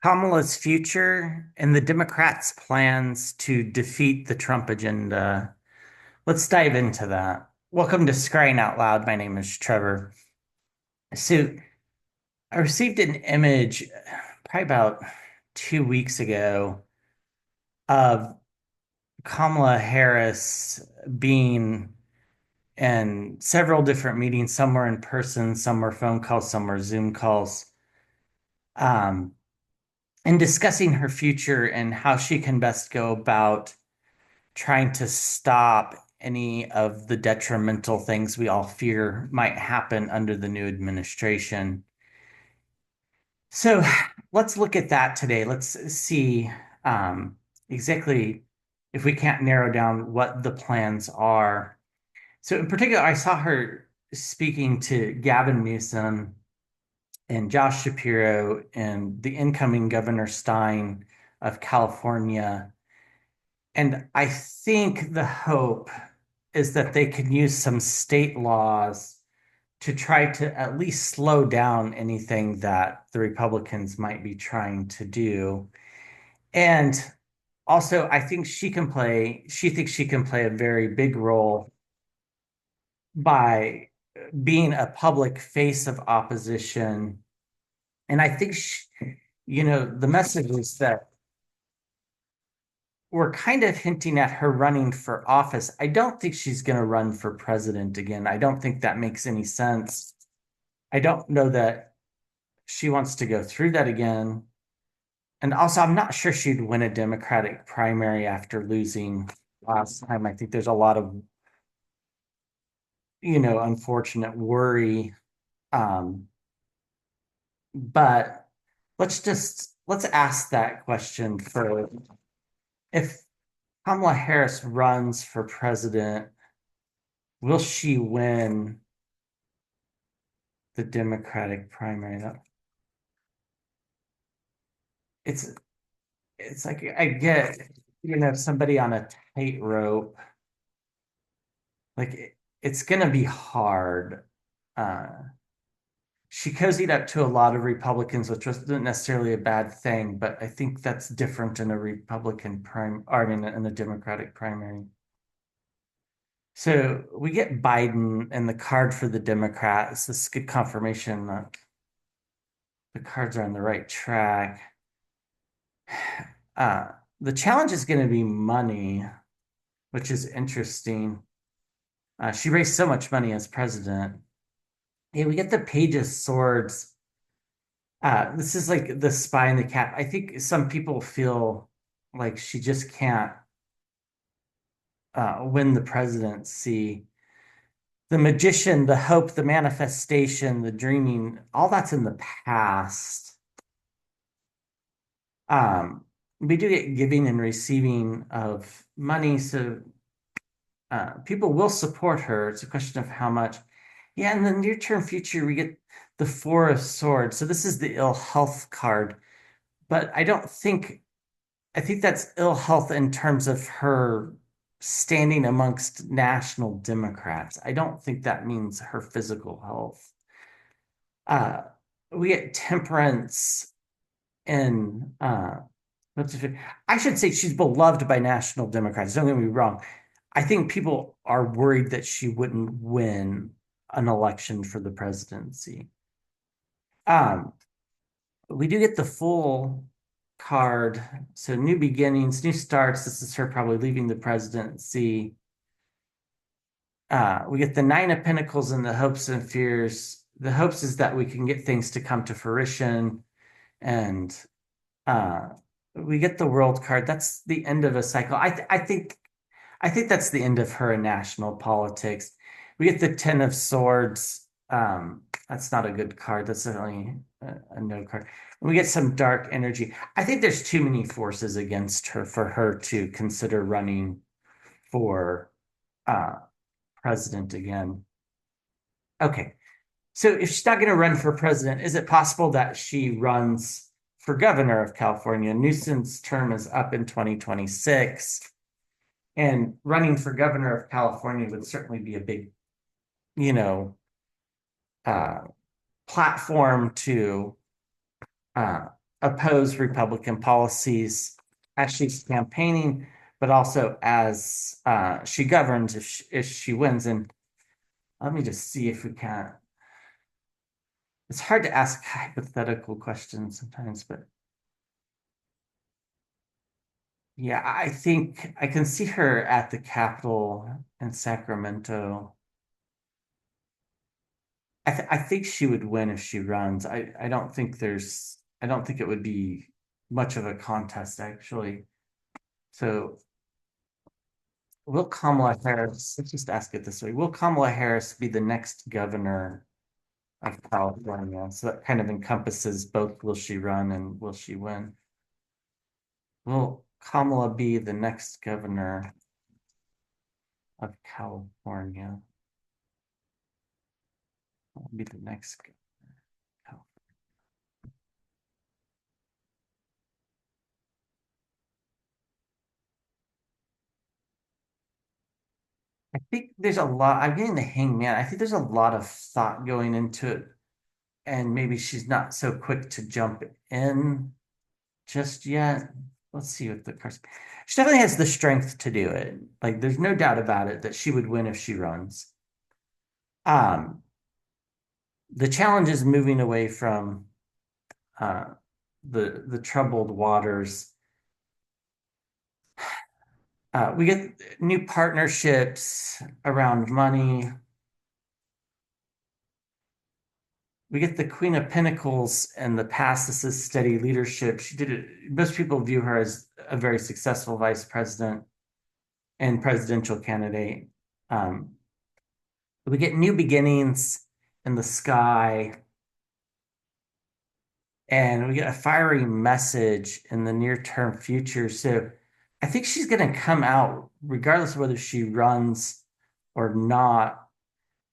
Kamala's future and the Democrats' plans to defeat the Trump agenda. Let's dive into that. Welcome to Scrying Out Loud. My name is Trevor. So, I received an image probably about 2 weeks ago of Kamala Harris being in several different meetings. Some were in person, some were phone calls, some were Zoom calls, um, and discussing her future and how she can best go about trying to stop any of the detrimental things we all fear might happen under the new administration. So let's look at that today. Let's see exactly if we can't narrow down what the plans are. So, in particular, I saw her speaking to Gavin Newsom and Josh Shapiro and the incoming Governor Stein of California. And I think the hope is that they can use some state laws to try to at least slow down anything that the Republicans might be trying to do. And also, I think she thinks she can play a very big role by being a public face of opposition. And I think, the message is that we're kind of hinting at her running for office. I don't think she's going to run for president again. I don't think that makes any sense. I don't know that she wants to go through that again. And also, I'm not sure she'd win a Democratic primary after losing last time. I think there's a lot of, unfortunate worry. Um, but let's ask that question for if Kamala Harris runs for president, will she win the Democratic primary? It's it's like I get, somebody on a tightrope, like it's gonna be hard. Uh, she cozied up to a lot of Republicans, which wasn't necessarily a bad thing, but I think that's different in a Republican I mean, in a Democratic primary. So we get Biden and the card for the Democrats. This is good confirmation that the cards are on the right track. Uh, the challenge is going to be money, which is interesting. She raised so much money as president. Yeah, we get the Page of Swords. This is like the spy in the cap. I think some people feel like she just can't win the presidency. The magician, the hope, the manifestation, the dreaming, all that's in the past. Um, we do get giving and receiving of money, so people will support her. It's a question of how much. Yeah, in the near-term future, we get the Four of Swords. So this is the ill health card, but I think that's ill health in terms of her standing amongst national Democrats. I don't think that means her physical health. Uh, we get temperance and I should say she's beloved by national Democrats. Don't get me wrong. I think people are worried that she wouldn't win an election for the presidency. Um, we do get the full card. So new beginnings, new starts. This is her probably leaving the presidency. We get the Nine of Pentacles and the hopes and fears. The hopes is that we can get things to come to fruition, and uh, we get the World card. That's the end of a cycle. I think that's the end of her in national politics. We get the Ten of Swords. That's not a good card. That's only a no card. And we get some dark energy. I think there's too many forces against her for her to consider running for uh, president again. Okay, so if she's not going to run for president, is it possible that she runs for governor of California? Newsom's term is up in 2026. And running for governor of California would certainly be a big, you know, uh, platform to oppose Republican policies as she's campaigning, but also as she governs if she wins. And let me just see if we can. It's hard to ask hypothetical questions sometimes, but yeah, I think I can see her at the Capitol in Sacramento. I think she would win if she runs. I don't think it would be much of a contest actually. So will Kamala Harris, let's just ask it this way. Will Kamala Harris be the next governor of California? So that kind of encompasses both will she run and will she win? Will Kamala be the next governor of California? Will be the next governor. I think there's a lot. I'm getting the hangman. I think there's a lot of thought going into it, and maybe she's not so quick to jump in just yet. Let's see what the cards. She definitely has the strength to do it. Like, there's no doubt about it that she would win if she runs. Um, the challenge is moving away from uh, the troubled waters. We get new partnerships around money. We get the Queen of Pentacles in the past. This is steady leadership. She did it. Most people view her as a very successful vice president and presidential candidate. Um, we get new beginnings in the sky, and we get a fiery message in the near term future. So I think she's going to come out, regardless of whether she runs or not,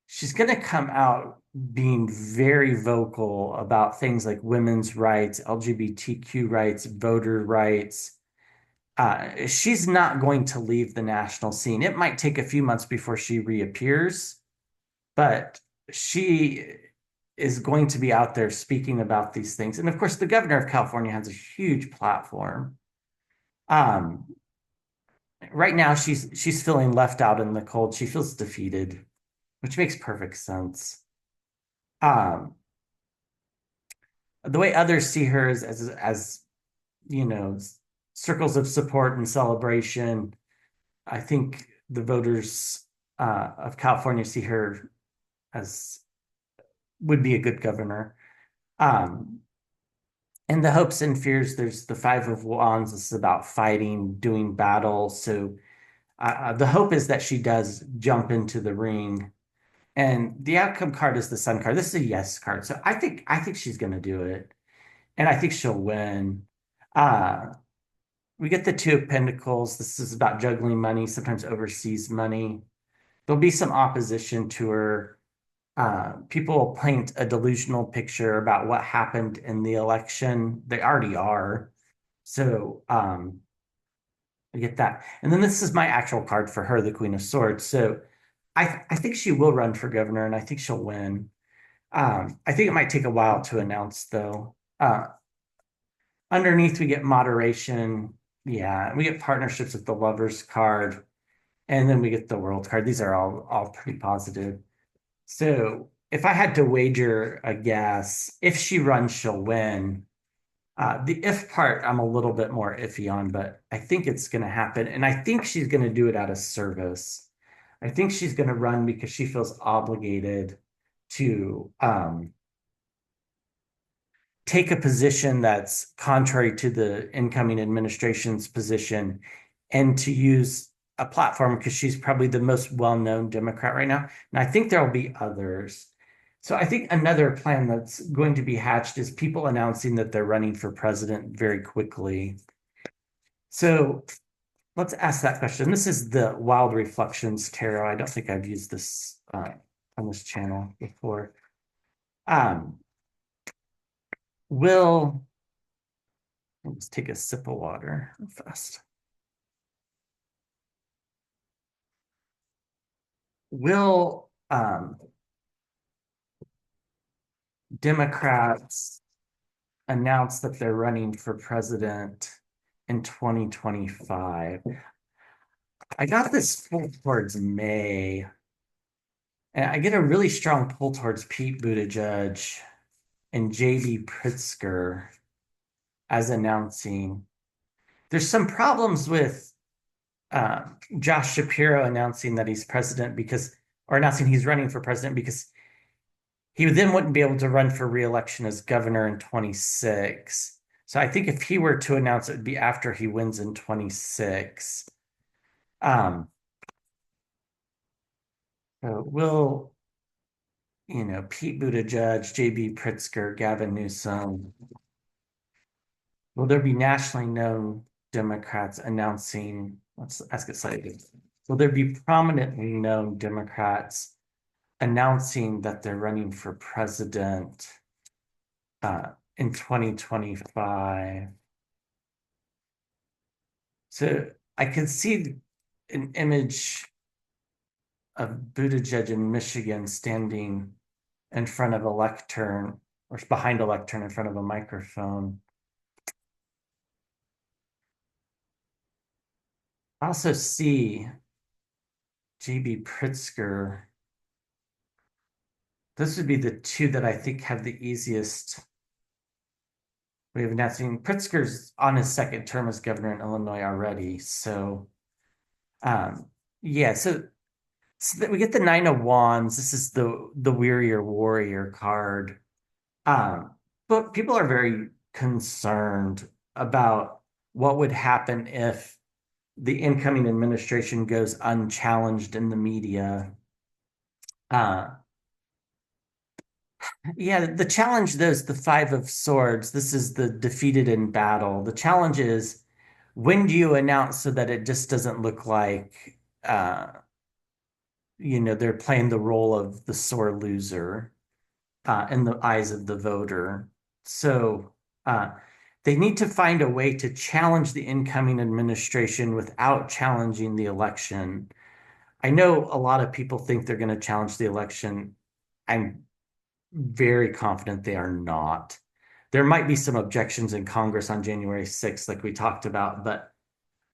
she's going to come out being very vocal about things like women's rights, LGBTQ rights, voter rights. She's not going to leave the national scene. It might take a few months before she reappears, but she is going to be out there speaking about these things. And of course, the governor of California has a huge platform. Um, right now, she's feeling left out in the cold. She feels defeated, which makes perfect sense. Um, the way others see her is as you know, circles of support and celebration. I think the voters of California see her as would be a good governor. Um, and the hopes and fears, there's the Five of Wands. This is about fighting, doing battle. So the hope is that she does jump into the ring. And the outcome card is the Sun card. This is a yes card. So I think she's going to do it, and I think she'll win. Uh, we get the Two of Pentacles. This is about juggling money, sometimes overseas money. There'll be some opposition to her. People paint a delusional picture about what happened in the election. They already are. So I get that. And then this is my actual card for her, the Queen of Swords. So I think she will run for governor, and I think she'll win. I think it might take a while to announce, though. Underneath, we get moderation. Yeah, we get partnerships with the Lovers card, and then we get the World card. These are all pretty positive. So if I had to wager a guess, if she runs, she'll win. The if part, I'm a little bit more iffy on, but I think it's going to happen. And I think she's going to do it out of service. I think she's going to run because she feels obligated to take a position that's contrary to the incoming administration's position and to use a platform because she's probably the most well-known Democrat right now. And I think there'll be others. So I think another plan that's going to be hatched is people announcing that they're running for president very quickly. So let's ask that question. This is the Wild Reflections Tarot. I don't think I've used this on this channel before. Um, will Let's take a sip of water fast. Will Democrats announced that they're running for president in 2025. I got this pull towards May, and I get a really strong pull towards Pete Buttigieg and JB Pritzker as announcing. There's some problems with uh, Josh Shapiro announcing that he's president because, or announcing he's running for president because he then wouldn't be able to run for reelection as governor in 26. So I think if he were to announce it would be after he wins in 26. Um, so will, Pete Buttigieg, JB Pritzker, Gavin Newsom, will there be nationally known Democrats announcing, let's ask it slightly, will there be prominently known Democrats announcing that they're running for president in 2025? So I can see an image of Buttigieg in Michigan standing in front of a lectern or behind a lectern in front of a microphone. I also see JB Pritzker. Those would be the two that I think have the easiest way of announcing. Pritzker's on his second term as governor in Illinois already. So, um, yeah, so that we get the Nine of Wands. This is the wearier warrior card. Um, but people are very concerned about what would happen if the incoming administration goes unchallenged in the media. Uh, yeah, the challenge though is the Five of Swords. This is the defeated in battle. The challenge is when do you announce so that it just doesn't look like they're playing the role of the sore loser in the eyes of the voter. So uh, they need to find a way to challenge the incoming administration without challenging the election. I know a lot of people think they're going to challenge the election. I'm very confident they are not. There might be some objections in Congress on January 6th, like we talked about, but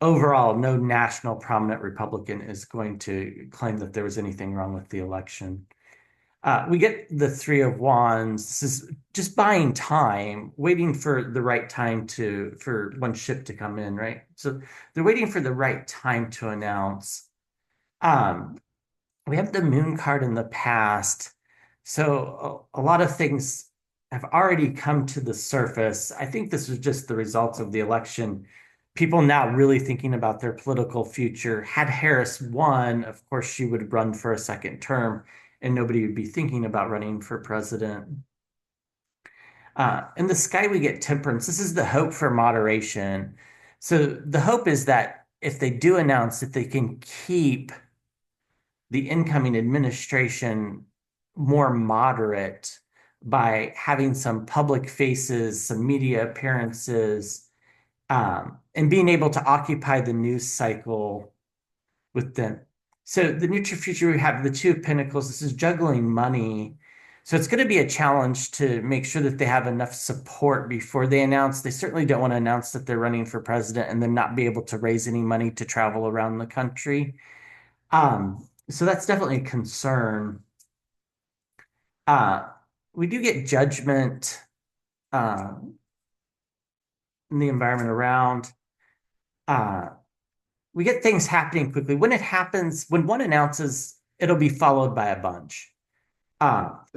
overall, no national prominent Republican is going to claim that there was anything wrong with the election. We get the Three of Wands. This is just buying time, waiting for the right time for one ship to come in, right? So they're waiting for the right time to announce. Um, we have the Moon card in the past. So a lot of things have already come to the surface. I think this was just the results of the election. People now really thinking about their political future. Had Harris won, of course, she would run for a second term and nobody would be thinking about running for president. In the sky, we get temperance. This is the hope for moderation. So the hope is that if they do announce that they can keep the incoming administration more moderate by having some public faces, some media appearances, and being able to occupy the news cycle with them. So the neutral future, we have the Two of Pentacles. This is juggling money. So it's going to be a challenge to make sure that they have enough support before they announce. They certainly don't want to announce that they're running for president and then not be able to raise any money to travel around the country. So that's definitely a concern. Uh, we do get judgment uh, in the environment around. Uh, we get things happening quickly. When it happens, when one announces, it'll be followed by a bunch.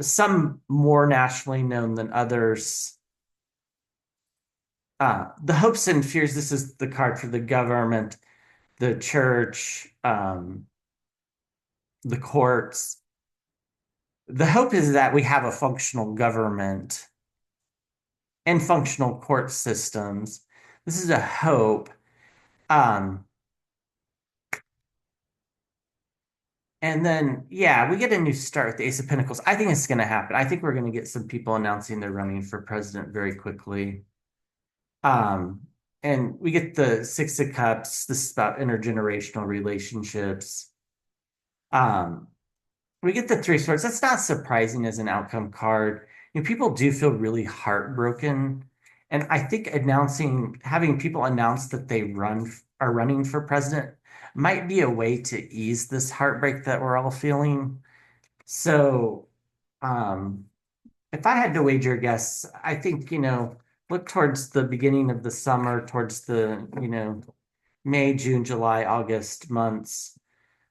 Some more nationally known than others. The hopes and fears, this is the card for the government, the church, the courts. The hope is that we have a functional government and functional court systems. This is a hope. Um, and then, yeah, we get a new start with the Ace of Pentacles. I think it's going to happen. I think we're going to get some people announcing they're running for president very quickly. Um, and we get the Six of Cups. This is about intergenerational relationships. Um, we get the Three of Swords. That's not surprising as an outcome card. People do feel really heartbroken And I think having people announce that are running for president might be a way to ease this heartbreak that we're all feeling. So, um, if I had to wager a guess, I think, look towards the beginning of the summer, towards the, May, June, July, August months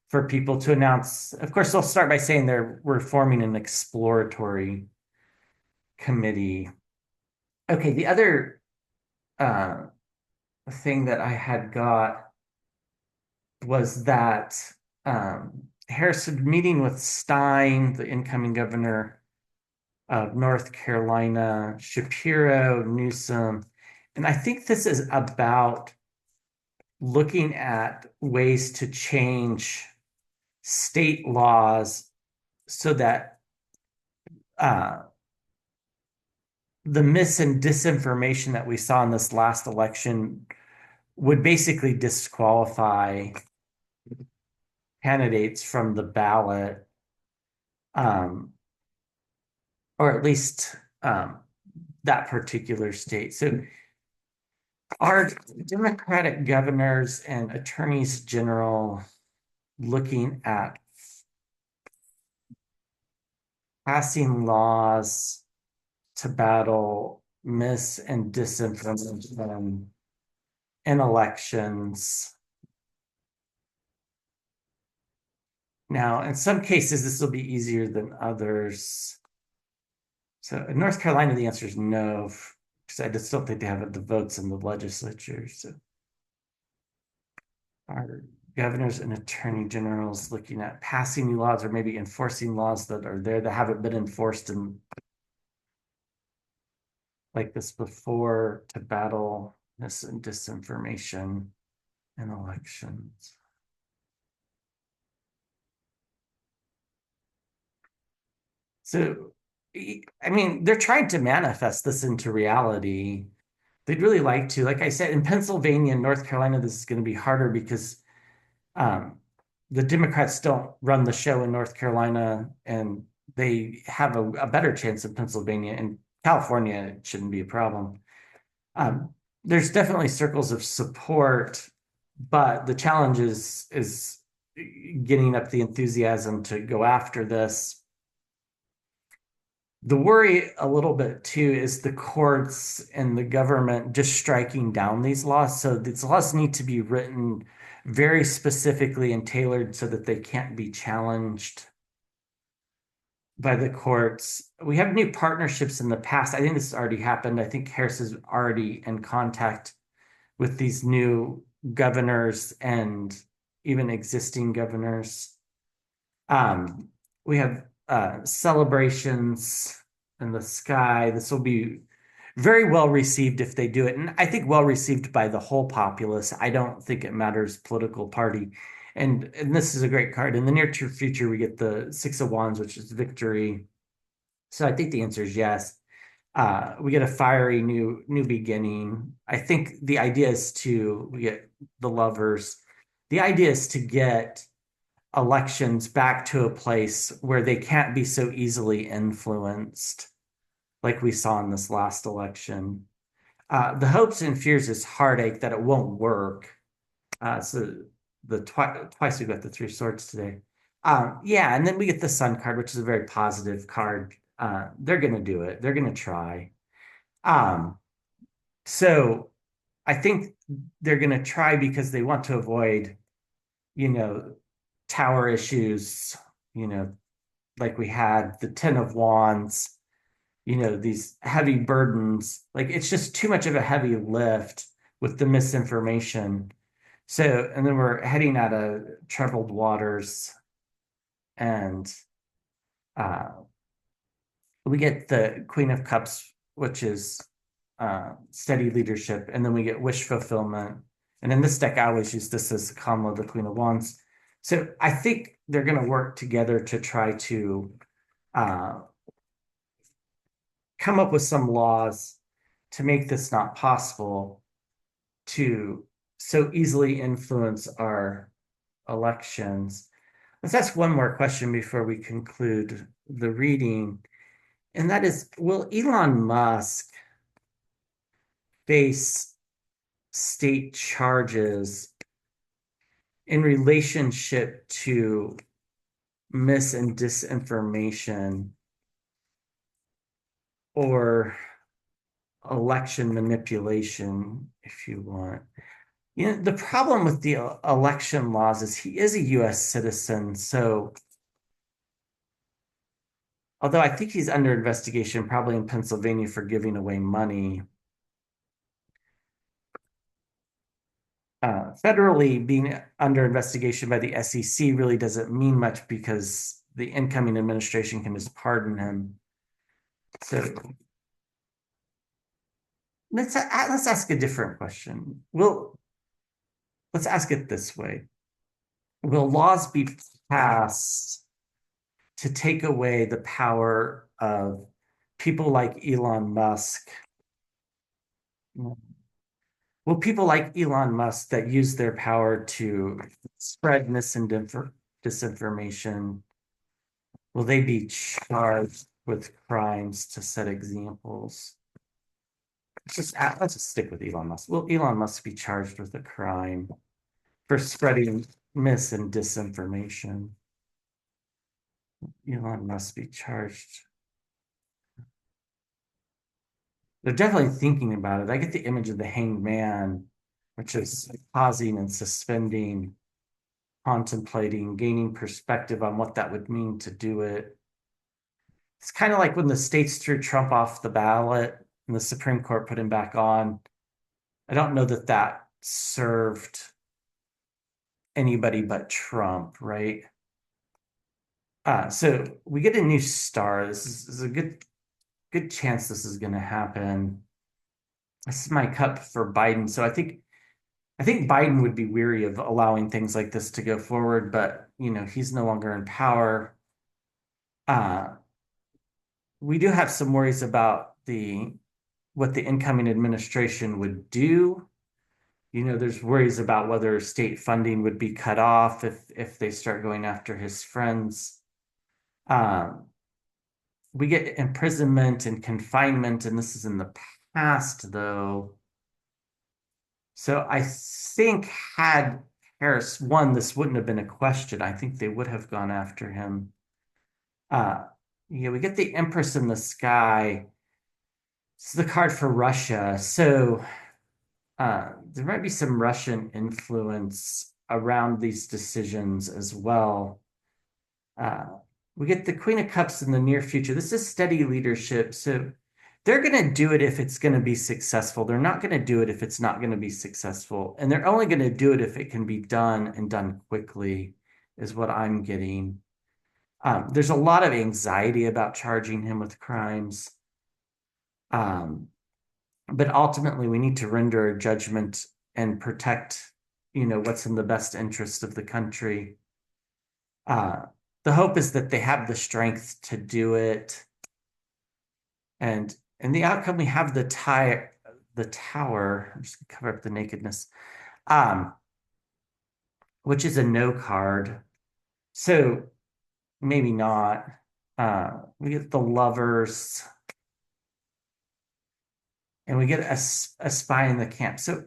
for people to announce. Of course, they'll start by saying we're forming an exploratory committee. Okay, the other uh, thing that I had got was that Harris meeting with Stein, the incoming governor of North Carolina, Shapiro, Newsom. And I think this is about looking at ways to change state laws so that uh, the mis and disinformation that we saw in this last election would basically disqualify candidates from the ballot, um, or at least that particular state. So, are Democratic governors and attorneys general looking at passing laws to battle mis and disinformation in elections? Now, in some cases, this will be easier than others. So in North Carolina, the answer is no, because I just don't think they have the votes in the legislature. So our governors and attorney generals looking at passing new laws or maybe enforcing laws that are there that haven't been enforced in like this before to battle mis and disinformation in elections. So, I mean, they're trying to manifest this into reality. They'd really like to. Like I said, in Pennsylvania and North Carolina, this is going to be harder because um, the Democrats don't run the show in North Carolina, and they have a better chance in Pennsylvania. And California, it shouldn't be a problem. Um, there's definitely circles of support, but the challenge is getting up the enthusiasm to go after this. The worry a little bit too is the courts and the government just striking down these laws. So these laws need to be written very specifically and tailored so that they can't be challenged by the courts. We have new partnerships in the past. I think this has already happened. I think Harris is already in contact with these new governors and even existing governors. Um, we have celebrations in the sky. This will be very well received if they do it. And I think well received by the whole populace. I don't think it matters political party. And this is a great card. In the near future, we get the Six of Wands, which is victory. So I think the answer is yes. We get a fiery new beginning. I think the idea is we get the lovers. The idea is to get elections back to a place where they can't be so easily influenced, like we saw in this last election. The hopes and fears is heartache that it won't work. So twice we got the Three Swords today. Yeah, and then we get the Sun card, which is a very positive card. They're going to do it. They're going to try. Um, so I think they're going to try because they want to avoid, you know, tower issues, you know, like we had the Ten of Wands, these heavy burdens. Like it's just too much of a heavy lift with the misinformation. So, and then we're heading out of troubled waters, and uh, we get the Queen of Cups, which is steady leadership, and then we get wish fulfillment. And in this deck, I always use this as Kamala, the Queen of Wands. So I think they're going to work together to try to uh, come up with some laws to make this not possible to so easily influence our elections. Let's ask one more question before we conclude the reading, and that is, will Elon Musk face state charges in relationship to mis and disinformation or election manipulation, if you want. The problem with the election laws is he is a US citizen. So, although I think he's under investigation, probably in Pennsylvania for giving away money, federally being under investigation by the SEC really doesn't mean much because the incoming administration can just pardon him. So let's ask a different question. Let's ask it this way. Will laws be passed to take away the power of people like Elon Musk? Will people like Elon Musk that use their power to spread mis and disinformation, will they be charged with crimes to set examples? Let's just stick with Elon Musk. Will Elon Musk be charged with a crime for spreading mis and disinformation? Elon must be charged. They're definitely thinking about it. I get the image of the hanged man, which is pausing and suspending, contemplating, gaining perspective on what that would mean to do it. It's kind of like when the states threw Trump off the ballot and the Supreme Court put him back on. I don't know that that served anybody but Trump, right? So we get a new star. This is a good chance this is going to happen. This is my cup for Biden. So I think Biden would be weary of allowing things like this to go forward, but he's no longer in power. Uh, we do have some worries about the what the incoming administration would do. There's worries about whether state funding would be cut off if they start going after his friends. Um, we get imprisonment and confinement, and this is in the past, though. So I think had Harris won, this wouldn't have been a question. I think they would have gone after him. Uh, we get the Empress in the sky. It's the card for Russia. So there might be some Russian influence around these decisions as well. Uh, we get the Queen of Cups in the near future. This is steady leadership. So they're going to do it if it's going to be successful. They're not going to do it if it's not going to be successful. And they're only going to do it if it can be done and done quickly, is what I'm getting. There's a lot of anxiety about charging him with crimes. But ultimately, we need to render a judgment and protect, what's in the best interest of the country. Uh, the hope is that they have the strength to do it. And in the outcome, we have the tower. I'm just gonna cover up the nakedness, um, which is a no card. So maybe not. We get the lovers, and we get a spy in the camp. So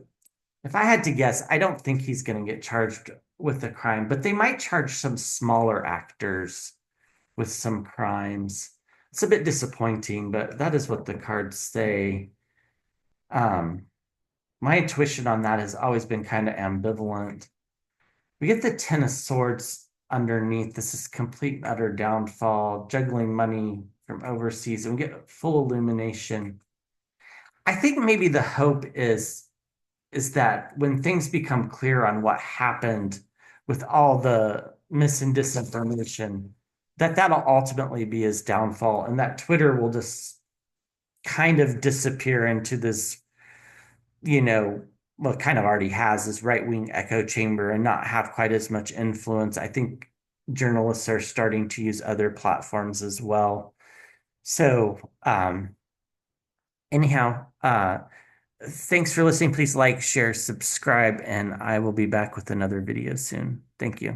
if I had to guess, I don't think he's going to get charged with a crime, but they might charge some smaller actors with some crimes. It's a bit disappointing, but that is what the cards say. Um, my intuition on that has always been kind of ambivalent. We get the Ten of Swords underneath. This is complete and utter downfall, juggling money from overseas, and we get full illumination. I think maybe the hope is that when things become clear on what happened with all the mis and disinformation, that'll ultimately be his downfall, and that Twitter will just kind of disappear into this, well, kind of already has this right-wing echo chamber and not have quite as much influence. I think journalists are starting to use other platforms as well. So, anyhow, thanks for listening. Please like, share, subscribe, and I will be back with another video soon. Thank you.